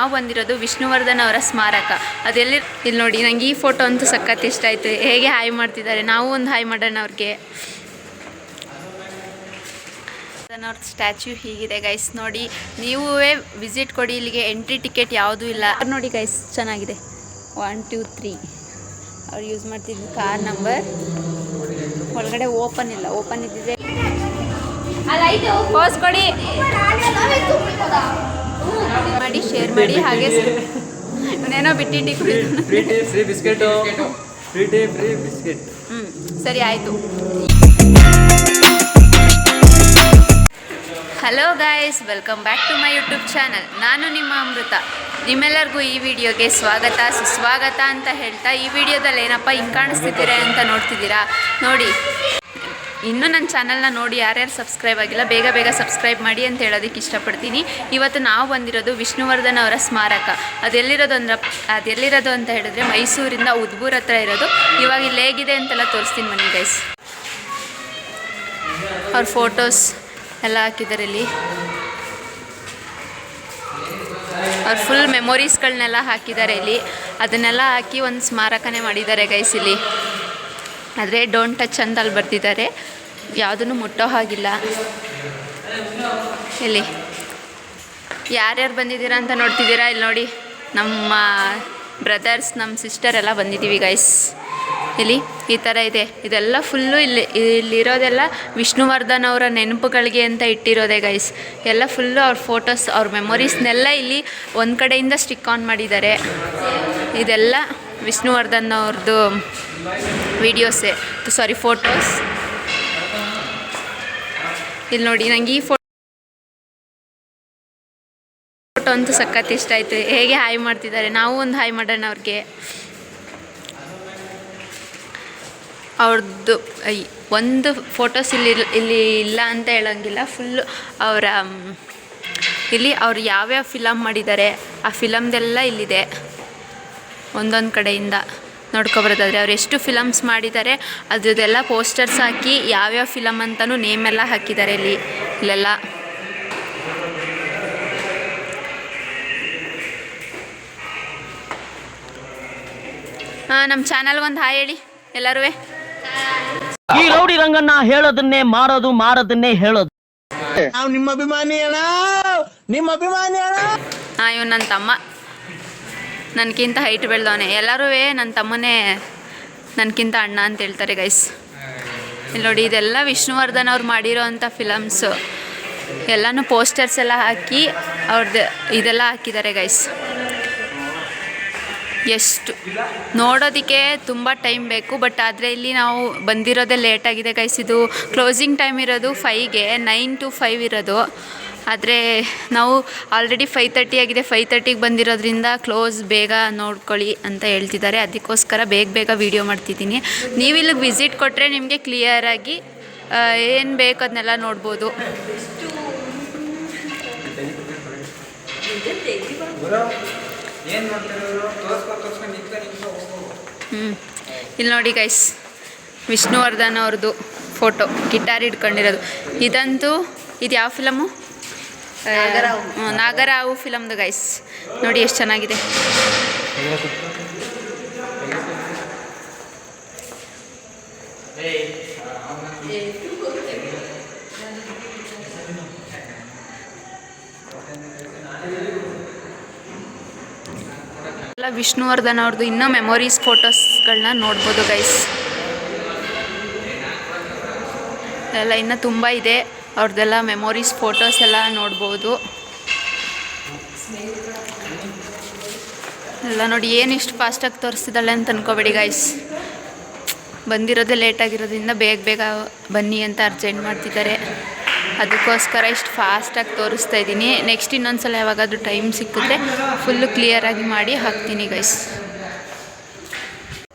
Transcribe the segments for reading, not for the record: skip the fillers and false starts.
ನಾವು ಬಂದಿರೋದು ವಿಷ್ಣುವರ್ಧನ್ ಅವರ ಸ್ಮಾರಕ. ಅದೆಲ್ಲಿ ಇಲ್ಲಿ ನೋಡಿ, ನನಗೆ ಈ ಫೋಟೋ ಅಂತೂ ಸಖತ್ ಇಷ್ಟ ಆಯಿತು. ಹೇಗೆ ಹಾಯ್ ಮಾಡ್ತಿದ್ದಾರೆ, ನಾವು ಒಂದು ಹಾಯ್ ಮಾಡೋಣ ಅವ್ರಿಗೆ. ಅವ್ರ ಸ್ಟ್ಯಾಚ್ಯೂ ಹೀಗಿದೆ ಗೈಸ್, ನೋಡಿ ನೀವೇ ವಿಸಿಟ್ ಕೊಡಿ. ಇಲ್ಲಿಗೆ ಎಂಟ್ರಿ ಟಿಕೆಟ್ ಯಾವುದೂ ಇಲ್ಲ. ನೋಡಿ ಗೈಸ್, ಚೆನ್ನಾಗಿದೆ. 1 2 3 ಅವ್ರು ಯೂಸ್ ಮಾಡ್ತಿದ್ದು ಕಾರ್ ನಂಬರ್. ಒಳಗಡೆ ಓಪನ್ ಇಲ್ಲ, ಓಪನ್ ಇದ್ದಿದೆ. ಪೋಸ್ ಕೊಡಿ ಮಾಡಿ, ಶೇರ್ ಮಾಡಿ. ಹಾಗೆ ಇವನೇನೋ ಬಿಟ್ಟಿಟ್ಟು ಸರಿ ಆಯಿತು. Hello guys, welcome back to my YouTube channel. ನಾನು ನಿಮ್ಮ ಅಮೃತ. ನಿಮ್ಮೆಲ್ಲರಿಗೂ ಈ ವಿಡಿಯೋಗೆ ಸ್ವಾಗತ ಸುಸ್ವಾಗತ ಅಂತ ಹೇಳ್ತಾ, ಈ ವಿಡಿಯೋದಲ್ಲಿ ಏನಪ್ಪ ಹಿಂಗೆ ಕಾಣಿಸ್ತಿದ್ದೀರಾ ಅಂತ ನೋಡ್ತಿದ್ದೀರಾ. ನೋಡಿ, ಇನ್ನೂ ನನ್ನ ಚಾನಲ್ನ ನೋಡಿ ಯಾರ್ಯಾರು ಸಬ್ಸ್ಕ್ರೈಬ್ ಆಗಿಲ್ಲ, ಬೇಗ ಬೇಗ ಸಬ್ಸ್ಕ್ರೈಬ್ ಮಾಡಿ ಅಂತ ಹೇಳೋದಕ್ಕೆ ಇಷ್ಟಪಡ್ತೀನಿ. ಇವತ್ತು ನಾವು ಬಂದಿರೋದು ವಿಷ್ಣುವರ್ಧನ್ ಅವರ ಸ್ಮಾರಕ. ಅದೆಲ್ಲಿರೋದು ಅಂತ ಹೇಳಿದ್ರೆ ಮೈಸೂರಿಂದ ಉದ್ಬೂರ್ ಹತ್ರ ಇರೋದು. ಇವಾಗ ಇಲ್ಲಿ ಹೇಗಿದೆ ಅಂತೆಲ್ಲ ತೋರಿಸ್ತೀನಿ ಬನ್ನಿ ಗೈಸ್. ಅವ್ರ ಫೋಟೋಸ್ ಎಲ್ಲ ಹಾಕಿದ್ದಾರೆ ಇಲ್ಲಿ. ಅವ್ರ ಫುಲ್ ಮೆಮೊರೀಸ್ಗಳನ್ನೆಲ್ಲ ಹಾಕಿದ್ದಾರೆ ಇಲ್ಲಿ. ಅದನ್ನೆಲ್ಲ ಹಾಕಿ ಒಂದು ಸ್ಮಾರಕನೇ ಮಾಡಿದ್ದಾರೆ ಗೈಸ್ ಇಲ್ಲಿ. ಆದರೆ ಡೋಂಟ್ ಟಚ್ ಅಂತ ಅಲ್ಲಿ ಬರ್ತಿದ್ದಾರೆ, ಯಾವುದನ್ನು ಮುಟ್ಟೋ ಹಾಗಿಲ್ಲ. ಇಲ್ಲಿ ಯಾರ್ಯಾರು ಬಂದಿದ್ದೀರಾ ಅಂತ ನೋಡ್ತಿದ್ದೀರಾ. ಇಲ್ಲಿ ನೋಡಿ, ನಮ್ಮ ಬ್ರದರ್ಸ್, ನಮ್ಮ ಸಿಸ್ಟರ್ ಎಲ್ಲ ಬಂದಿದ್ದೀವಿ ಗೈಸ್. ಇಲ್ಲಿ ಈ ಥರ ಇದೆ. ಇದೆಲ್ಲ ಫುಲ್ಲು ಇಲ್ಲಿರೋದೆಲ್ಲ ವಿಷ್ಣುವರ್ಧನ್ ಅವರ ನೆನಪುಗಳಿಗೆ ಅಂತ ಇಟ್ಟಿರೋದೆ ಗೈಸ್. ಎಲ್ಲ ಫುಲ್ಲು ಅವ್ರ ಫೋಟೋಸ್, ಅವ್ರ ಮೆಮೊರೀಸ್ನೆಲ್ಲ ಇಲ್ಲಿ ಒಂದು ಕಡೆಯಿಂದ ಸ್ಟಿಕ್ ಆನ್ ಮಾಡಿದ್ದಾರೆ. ಇದೆಲ್ಲ ವಿಷ್ಣುವರ್ಧನ್ ಅವ್ರದ್ದು ವಿಡಿಯೋಸೇ, ಸಾರಿ ಫೋಟೋಸ್. ಇಲ್ಲಿ ನೋಡಿ, ನನಗೆ ಈ ಫೋಟೋ ಅಂತೂ ಸಖತ್ ಇಷ್ಟ ಆಯಿತು. ಹೇಗೆ ಹಾಯ್ ಮಾಡ್ತಿದ್ದಾರೆ, ನಾವು ಒಂದು ಹಾಯ್ ಮಾಡೋಣ ಅವ್ರಿಗೆ. ಅವ್ರದ್ದು ಒಂದು ಫೋಟೋಸ್ ಇಲ್ಲಿ ಇಲ್ಲ ಅಂತ ಹೇಳೋಂಗಿಲ್ಲ. ಫುಲ್ಲು ಅವರ ಇಲ್ಲಿ ಅವ್ರು ಯಾವ್ಯಾವ ಫಿಲಮ್ ಮಾಡಿದ್ದಾರೆ ಆ ಫಿಲಮ್ದೆಲ್ಲ ಇಲ್ಲಿದೆ. ಒಂದೊಂದು ಕಡೆಯಿಂದ ನೋಡ್ಕೊಬರೋದಾದರೆ ಅವ್ರು ಎಷ್ಟು ಫಿಲಮ್ಸ್ ಮಾಡಿದ್ದಾರೆ ಅದರದ್ದೆಲ್ಲ ಪೋಸ್ಟರ್ಸ್ ಹಾಕಿ ಯಾವ್ಯಾವ ಫಿಲಮ್ ಅಂತಲೂ ನೇಮೆಲ್ಲ ಹಾಕಿದ್ದಾರೆ ಇಲ್ಲೆಲ್ಲ. ನಮ್ಮ ಚಾನಲ್ಗೊಂದು ಹಾಯ್ ಹೇಳಿ ಎಲ್ಲರೂ. ಈ ರೌಡಿ ರಂಗಣ್ಣ ಹೇಳೋದನ್ನೇ ಮಾಡೋದು, ಮಾರೋದನ್ನೇ ಹೇಳೋದು. ನಿಮ್ಮ ಅಭಿಮಾನಿ ಅಣ್ಣ, ನಿಮ್ಮ ಅಭಿಮಾನಿ ಅಣ್ಣ. ಇವನು ನನ್ನ ತಮ್ಮ, ನನಗಿಂತ ಹೈಟ್ ಬೆಳೆದವನೇ. ಎಲ್ಲರೂ ನನ್ನ ತಮ್ಮನೇ ನನಗಿಂತ ಅಣ್ಣ ಅಂತ ಹೇಳ್ತಾರೆ ಗೈಸ್. ಇಲ್ಲಿ ನೋಡಿ, ಇದೆಲ್ಲ ವಿಷ್ಣುವರ್ಧನ್ ಅವ್ರು ಮಾಡಿರೋ ಅಂಥ ಫಿಲಮ್ಸು. ಎಲ್ಲನೂ ಪೋಸ್ಟರ್ಸ್ ಎಲ್ಲ ಹಾಕಿ ಅವ್ರದ್ದು ಇದೆಲ್ಲ ಹಾಕಿದ್ದಾರೆ ಗೈಸ್. ಎಷ್ಟು ನೋಡೋದಕ್ಕೆ ತುಂಬ ಟೈಮ್ ಬೇಕು, ಬಟ್ ಆದರೆ ಇಲ್ಲಿ ನಾವು ಬಂದಿರೋದೇ ಲೇಟಾಗಿದೆ ಗೈಸ್. ಇದು ಕ್ಲೋಸಿಂಗ್ ಟೈಮ್ ಇರೋದು 5ಗೆ, 9 to 5 ಇರೋದು. ಆದರೆ ನಾವು ಆಲ್ರೆಡಿ 5:30 ಆಗಿದೆ. 5:30ಗೆ ಬಂದಿರೋದ್ರಿಂದ ಕ್ಲೋಸ್ ಬೇಗ ನೋಡ್ಕೊಳ್ಳಿ ಅಂತ ಹೇಳ್ತಿದ್ದಾರೆ. ಅದಕ್ಕೋಸ್ಕರ ಬೇಗ ವೀಡಿಯೋ ಮಾಡ್ತಿದ್ದೀನಿ. ನೀವು ಇಲ್ಲಿಗೆ ವಿಸಿಟ್ ಕೊಟ್ಟರೆ ನಿಮಗೆ ಕ್ಲಿಯರಾಗಿ ಏನು ಬೇಕು ಅದನ್ನೆಲ್ಲ ನೋಡ್ಬೋದು. ಇಲ್ಲಿ ನೋಡಿ ಗೈಸ್, ವಿಷ್ಣುವರ್ಧನ್ ಅವ್ರದ್ದು ಫೋಟೋ, ಗಿಟಾರ್ ಹಿಡ್ಕೊಂಡಿರೋದು. ಇದಂತೂ ಇದು ಯಾವ ಫಿಲಮು? ನಾಗರಾವು ಫಿಲಮ್ದು ಗೈಸ್. ನೋಡಿ ಎಷ್ಟು ಚೆನ್ನಾಗಿದೆ. ಎಲ್ಲ ವಿಷ್ಣುವರ್ಧನ್ ಅವ್ರದ್ದು ಇನ್ನೂ ಮೆಮೊರೀಸ್ ಫೋಟೋಸ್ಗಳನ್ನ ನೋಡ್ಬೋದು ಗೈಸ್. ಎಲ್ಲ ಇನ್ನೂ ತುಂಬ ಇದೆ ಅವ್ರದ್ದೆಲ್ಲ ಮೆಮೊರೀಸ್ ಫೋಟೋಸ್ ಎಲ್ಲ ನೋಡ್ಬೋದು. ಎಲ್ಲ ನೋಡಿ, ಏನು ಇಷ್ಟು ಫಾಸ್ಟಾಗಿ ತೋರಿಸ್ತಿದ್ದಾಳೆ ಅಂತ ಅನ್ಕೋಬೇಡಿ ಗೈಸ್. ಬಂದಿರೋದೇ ಲೇಟಾಗಿರೋದ್ರಿಂದ ಬೇಗ ಬನ್ನಿ ಅಂತ ಅರ್ಜೆಂಟ್ ಮಾಡ್ತಿದ್ದಾರೆ. ಅದಕ್ಕೋಸ್ಕರ ಇಷ್ಟು ಫಾಸ್ಟಾಗಿ ತೋರಿಸ್ತಾ ಇದ್ದೀನಿ. ನೆಕ್ಸ್ಟ್ ಇನ್ನೊಂದು ಸಲ ಯಾವಾಗಾದರೂ ಟೈಮ್ ಸಿಕ್ಕಿದ್ರೆ ಫುಲ್ಲು ಕ್ಲಿಯರಾಗಿ ಮಾಡಿ ಹಾಕ್ತೀನಿ ಗೈಸ್.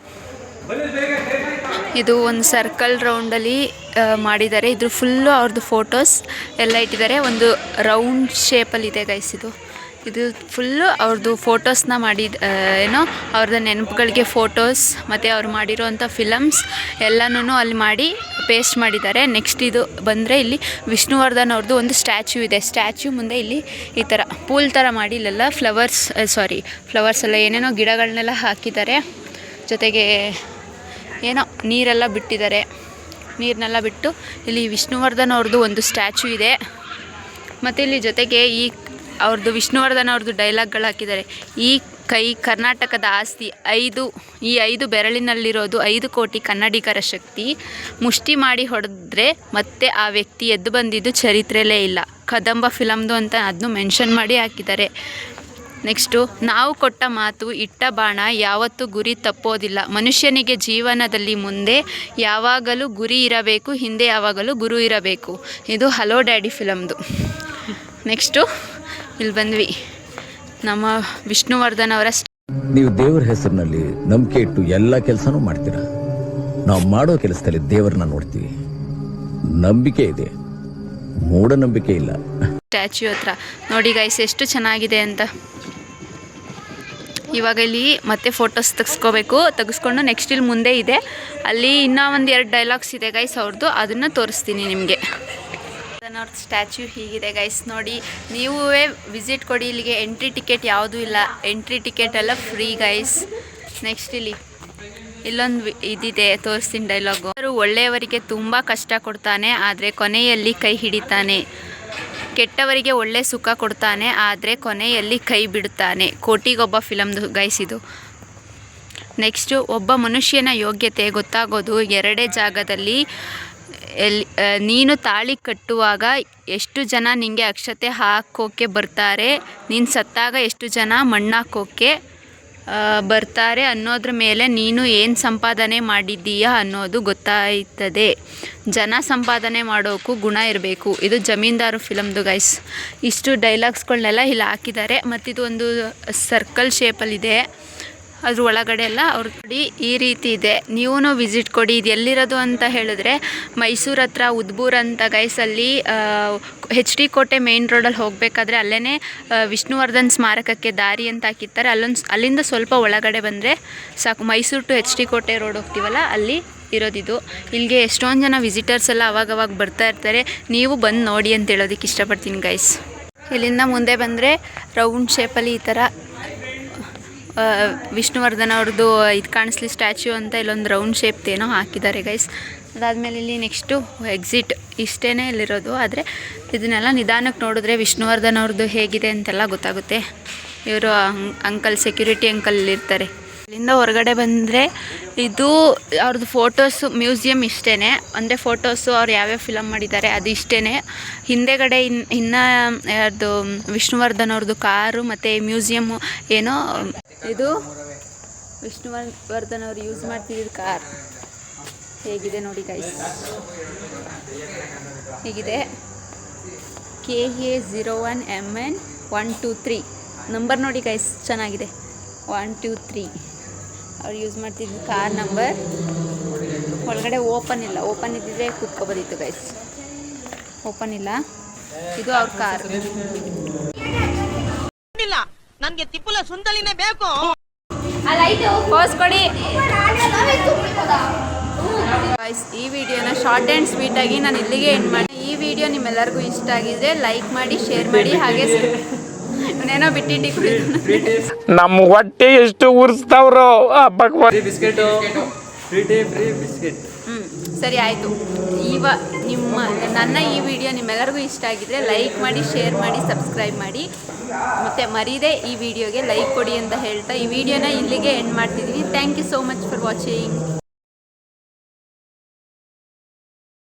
ಇದು ಒಂದು ಸರ್ಕಲ್ ರೌಂಡಲ್ಲಿ ಮಾಡಿದ್ದಾರೆ. ಇದ್ರ ಫುಲ್ಲು ಅವ್ರದ್ದು ಫೋಟೋಸ್ ಎಲ್ಲ ಇಟ್ಟಿದ್ದಾರೆ. ಒಂದು ರೌಂಡ್ ಶೇಪಲ್ಲಿದೆ ಗೈಸ್. ಇದು ಇದು ಫುಲ್ಲು ಅವ್ರದ್ದು ಫೋಟೋಸ್ನ ಏನೋ ಅವ್ರದ್ದು ನೆನಪುಗಳಿಗೆ ಫೋಟೋಸ್ ಮತ್ತು ಅವ್ರು ಮಾಡಿರೋವಂಥ ಫಿಲಮ್ಸ್ ಎಲ್ಲನೂ ಅಲ್ಲಿ ಮಾಡಿ ಪೇಸ್ಟ್ ಮಾಡಿದ್ದಾರೆ. ನೆಕ್ಸ್ಟ್ ಇದು ಬಂದರೆ ಇಲ್ಲಿ ವಿಷ್ಣುವರ್ಧನ್ ಅವ್ರದ್ದು ಒಂದು ಸ್ಟ್ಯಾಚ್ಯೂ ಇದೆ. ಸ್ಟ್ಯಾಚ್ಯೂ ಮುಂದೆ ಇಲ್ಲಿ ಈ ಥರ ಪೂಲ್ ಥರ ಮಾಡಿ ಇಲ್ಲೆಲ್ಲ ಫ್ಲವರ್ಸ್ ಎಲ್ಲ ಏನೇನೋ ಗಿಡಗಳನ್ನೆಲ್ಲ ಹಾಕಿದ್ದಾರೆ. ಜೊತೆಗೆ ಏನೋ ನೀರೆಲ್ಲ ಬಿಟ್ಟಿದ್ದಾರೆ. ನೀರನ್ನೆಲ್ಲ ಬಿಟ್ಟು ಇಲ್ಲಿ ವಿಷ್ಣುವರ್ಧನ್ ಅವ್ರದ್ದು ಒಂದು ಸ್ಟ್ಯಾಚ್ಯೂ ಇದೆ. ಮತ್ತು ಇಲ್ಲಿ ಜೊತೆಗೆ ಅವ್ರದ್ದು ವಿಷ್ಣುವರ್ಧನ್ ಅವ್ರದ್ದು ಡೈಲಾಗ್ಗಳು ಹಾಕಿದ್ದಾರೆ. ಈ ಕೈ ಕರ್ನಾಟಕದ ಆಸ್ತಿ, ಈ 5 ಬೆರಳಿನಲ್ಲಿರೋದು 5 ಕೋಟಿ ಕನ್ನಡಿಗರ ಶಕ್ತಿ. ಮುಷ್ಟಿ ಮಾಡಿ ಹೊಡೆದ್ರೆ ಮತ್ತೆ ಆ ವ್ಯಕ್ತಿ ಎದ್ದು ಬಂದಿದ್ದು ಚರಿತ್ರೆಯಲ್ಲೇ ಇಲ್ಲ. ಕದಂಬ ಫಿಲಮ್ದು ಅಂತ ಅದನ್ನು ಮೆನ್ಷನ್ ಮಾಡಿ ಹಾಕಿದ್ದಾರೆ. ನೆಕ್ಸ್ಟು, ನಾವು ಕೊಟ್ಟ ಮಾತು ಇಟ್ಟ ಬಾಣ ಯಾವತ್ತೂ ಗುರಿ ತಪ್ಪೋದಿಲ್ಲ. ಮನುಷ್ಯನಿಗೆ ಜೀವನದಲ್ಲಿ ಮುಂದೆ ಯಾವಾಗಲೂ ಗುರಿ ಇರಬೇಕು, ಹಿಂದೆ ಯಾವಾಗಲೂ ಗುರು ಇರಬೇಕು. ಇದು ಹಲೋ ಡ್ಯಾಡಿ ಫಿಲಮ್ದು. ನೆಕ್ಸ್ಟು ಇಲ್ಲಿ ಬಂದ್ವಿ ನಮ್ಮ ವಿಷ್ಣುವರ್ಧನ್ ಅವರ. ನೀವು ದೇವರ ಹೆಸರಿನಲ್ಲಿ ನಂಬಿಕೆ ಇಟ್ಟು ಎಲ್ಲ ಕೆಲಸನೂ ಮಾಡ್ತೀರಾ. ನಾವು ಮಾಡೋ ಕೆಲಸದಲ್ಲಿ ದೇವರನ್ನ ನೋಡ್ತೀವಿ. ನಂಬಿಕೆ ಇದೆ, ಮೂಢನಂಬಿಕೆ ಇಲ್ಲ. ಸ್ಟ್ಯಾಚ್ಯೂ ಹತ್ರ ನೋಡಿ ಗೈಸ್ ಎಷ್ಟು ಚೆನ್ನಾಗಿದೆ ಅಂತ. ಇವಾಗ ಇಲ್ಲಿ ಮತ್ತೆ ಫೋಟೋಸ್ ತೆಗೆಸ್ಕೊಂಡು ನೆಕ್ಸ್ಟ್ ಇಲ್ಲಿ ಮುಂದೆ ಇದೆ, ಅಲ್ಲಿ ಇನ್ನೂ ಒಂದು 2 ಡೈಲಾಗ್ಸ್ ಇದೆ ಗೈಸ್ ಅವ್ರದ್ದು, ಅದನ್ನು ತೋರಿಸ್ತೀನಿ ನಿಮಗೆ. ಅವ್ರ ಸ್ಟ್ಯಾಚ್ಯೂ ಹೀಗಿದೆ ಗೈಸ್ ನೋಡಿ. ನೀವೇ ವಿಸಿಟ್ ಕೊಡಿ ಇಲ್ಲಿಗೆ. ಎಂಟ್ರಿ ಟಿಕೆಟ್ ಯಾವುದೂ ಇಲ್ಲ, ಎಂಟ್ರಿ ಟಿಕೆಟ್ ಎಲ್ಲ ಫ್ರೀ ಗೈಸ್. ನೆಕ್ಸ್ಟ್ ಇಲ್ಲೊಂದು ಇದಿದೆ, ತೋರಿಸ್ತೀನಿ ಡೈಲಾಗು. ಒಳ್ಳೆಯವರಿಗೆ ತುಂಬ ಕಷ್ಟ ಕೊಡ್ತಾನೆ, ಆದರೆ ಕೊನೆಯಲ್ಲಿ ಕೈ ಹಿಡಿತಾನೆ. ಕೆಟ್ಟವರಿಗೆ ಒಳ್ಳೆ ಸುಖ ಕೊಡ್ತಾನೆ, ಆದರೆ ಕೊನೆಯಲ್ಲಿ ಕೈ ಬಿಡುತ್ತಾನೆ. ಕೋಟಿಗೊಬ್ಬ ಫಿಲಮ್ದು ಗೈಸ್ ಇದು. ನೆಕ್ಸ್ಟು, ಒಬ್ಬ ಮನುಷ್ಯನ ಯೋಗ್ಯತೆ ಗೊತ್ತಾಗೋದು 2 ಜಾಗದಲ್ಲಿ. ನೀನು ತಾಳಿ ಕಟ್ಟುವಾಗ ಎಷ್ಟು ಜನ ನಿನಗೆ ಅಕ್ಷತೆ ಹಾಕೋಕ್ಕೆ ಬರ್ತಾರೆ, ನೀನು ಸತ್ತಾಗ ಎಷ್ಟು ಜನ ಮಣ್ಣಾಕೋಕ್ಕೆ ಬರ್ತಾರೆ ಅನ್ನೋದ್ರ ಮೇಲೆ ನೀನು ಏನು ಸಂಪಾದನೆ ಮಾಡಿದ್ದೀಯಾ ಅನ್ನೋದು ಗೊತ್ತಾಯ್ತದೆ. ಜನ ಸಂಪಾದನೆ ಮಾಡೋಕ್ಕೂ ಗುಣ ಇರಬೇಕು. ಇದು ಜಮೀನ್ದಾರು ಫಿಲಮ್ದು ಗೈಸ್. ಇಷ್ಟು ಡೈಲಾಗ್ಸ್ಗಳನ್ನೆಲ್ಲ ಇಲ್ಲಿ ಹಾಕಿದ್ದಾರೆ. ಮತ್ತು ಇದು ಒಂದು ಸರ್ಕಲ್ ಶೇಪಲ್ಲಿದೆ, ಅದ್ರ ಒಳಗಡೆ ಎಲ್ಲ ಅವ್ರ ನೋಡಿ ಈ ರೀತಿ ಇದೆ. ನೀವೂ ವಿಸಿಟ್ ಕೊಡಿ. ಇದು ಎಲ್ಲಿರೋದು ಅಂತ ಹೇಳಿದ್ರೆ ಮೈಸೂರು ಹತ್ರ ಉದ್ಬೂರು ಅಂತ ಗೈಸ್. ಅಲ್ಲಿ HD ಕೋಟೆ ಮೇನ್ ರೋಡಲ್ಲಿ ಹೋಗಬೇಕಾದ್ರೆ ಅಲ್ಲೇ ವಿಷ್ಣುವರ್ಧನ್ ಸ್ಮಾರಕಕ್ಕೆ ದಾರಿ ಅಂತ ಹಾಕಿರ್ತಾರೆ. ಅಲ್ಲಿಂದ ಸ್ವಲ್ಪ ಒಳಗಡೆ ಬಂದರೆ ಸಾಕು, ಮೈಸೂರು ಟು HD ಕೋಟೆ ರೋಡ್ ಹೋಗ್ತೀವಲ್ಲ ಅಲ್ಲಿ ಇರೋದಿದು. ಇಲ್ಲಿಗೆ ಎಷ್ಟೊಂದು ಜನ ವಿಸಿಟರ್ಸ್ ಎಲ್ಲ ಅವಾಗವಾಗ ಬರ್ತಾ ಇರ್ತಾರೆ. ನೀವು ಬಂದು ನೋಡಿ ಅಂತ ಹೇಳೋದಕ್ಕೆ ಇಷ್ಟಪಡ್ತೀನಿ ಗೈಸ್. ಇಲ್ಲಿಂದ ಮುಂದೆ ಬಂದರೆ ರೌಂಡ್ ಶೇಪಲ್ಲಿ ಈ ಥರ ವಿಷ್ಣುವರ್ಧನ್ ಅವ್ರದ್ದು ಇದು ಕಾಣಿಸ್ಲಿ ಸ್ಟ್ಯಾಚ್ಯೂ ಅಂತ ಇಲ್ಲೊಂದು ರೌಂಡ್ ಶೇಪ್ದೇನೋ ಹಾಕಿದ್ದಾರೆ ಗೈಸ್. ಅದಾದಮೇಲೆ ಇಲ್ಲಿ ನೆಕ್ಸ್ಟು ಎಕ್ಸಿಟ್ ಇಷ್ಟೇ ಇಲ್ಲಿರೋದು. ಆದರೆ ಇದನ್ನೆಲ್ಲ ನಿಧಾನಕ್ಕೆ ನೋಡಿದ್ರೆ ವಿಷ್ಣುವರ್ಧನ್ ಅವ್ರದ್ದು ಹೇಗಿದೆ ಅಂತೆಲ್ಲ ಗೊತ್ತಾಗುತ್ತೆ. ಇವರು ಅಂಕಲ್, ಸೆಕ್ಯೂರಿಟಿ ಅಂಕಲ್ ಇಲ್ಲಿರ್ತಾರೆ. ಇಲ್ಲಿಂದ ಹೊರಗಡೆ ಬಂದರೆ ಇದು ಅವ್ರದ್ದು ಫೋಟೋಸು ಮ್ಯೂಸಿಯಮ್ ಇಷ್ಟೇ. ಅಂದರೆ ಫೋಟೋಸು ಅವ್ರು ಯಾವ್ಯಾವ ಫಿಲಮ್ ಮಾಡಿದ್ದಾರೆ ಅದು ಇಷ್ಟೇ. ಹಿಂದೆಗಡೆ ಇನ್ನು ಯಾರ್ದು ವಿಷ್ಣುವರ್ಧನ್ ಅವ್ರದ್ದು ಕಾರು ಮತ್ತು ಮ್ಯೂಸಿಯಮ್ಮು ಏನೋ. ಇದು ವಿಷ್ಣುವರ್ಧನ್ ಅವರು ಯೂಸ್ ಮಾಡ್ತಿದ್ದ ಕಾರ್ ಹೇಗಿದೆ ನೋಡಿ ಗೈಸ್. ಹೀಗಿದೆ KA01MN 123 ನಂಬರ್ ನೋಡಿ ಗೈಸ್, ಚೆನ್ನಾಗಿದೆ. 123 ಅವ್ರು ಯೂಸ್ ಮಾಡ್ತಿದ್ದು ಕಾರ್ ನಂಬರ್. ಒಳಗಡೆ ಓಪನ್ ಇಲ್ಲ, ಓಪನ್ ಇದ್ದಿದ್ರೆ ಕೂತ್ಕೊಬೋದಿತ್ತು ಗೈಸ್. ಓಪನ್ ಇಲ್ಲ, ಇದು ಅವ್ರ ಕಾರ್. ನನಗೆ ತಿಪ್ಪುಲ ಸುಂದಲಿನೇ ಬೇಕು. ಪೋಸ್ ಕೊಡಿ ಗೈಸ್. ಈ ವಿಡಿಯೋನ ಶಾರ್ಟ್ ಆ್ಯಂಡ್ ಸ್ವೀಟಾಗಿ ನಾನು ಇಲ್ಲಿಗೆ ಎಂಡ್ ಮಾಡಿ. ಈ ವಿಡಿಯೋ ನಿಮ್ಮೆಲ್ಲರಿಗೂ ಇಷ್ಟ ಆಗಿದ್ರೆ ಲೈಕ್ ಮಾಡಿ, ಶೇರ್ ಮಾಡಿ. ಹಾಗೆ ಇವನೇನೋ ಬಿಟ್ಟಿಟ್ಟಿ ಕುಡಿದು ನಮ್ಮ ಹೊಟ್ಟೆ ಎಷ್ಟು ಉರಿಸ್ತಾವ್ರೋ. ಸರಿ ಆಯಿತು. ನನ್ನ ಈ ವಿಡಿಯೋ ನಿಮ್ಮೆಲ್ಲರಿಗೂ ಇಷ್ಟ ಆಗಿದ್ರೆ ಲೈಕ್ ಮಾಡಿ, ಶೇರ್ ಮಾಡಿ, ಸಬ್ಸ್ಕ್ರೈಬ್ ಮಾಡಿ. ಮತ್ತು ಮರೀದೆ ಈ ವಿಡಿಯೋಗೆ ಲೈಕ್ ಕೊಡಿ ಅಂತ ಹೇಳ್ತಾ ಈ ವಿಡಿಯೋನ ಇಲ್ಲಿಗೆ ಎಂಡ್ ಮಾಡ್ತಿದ್ದೀನಿ. Thank you so much for watching.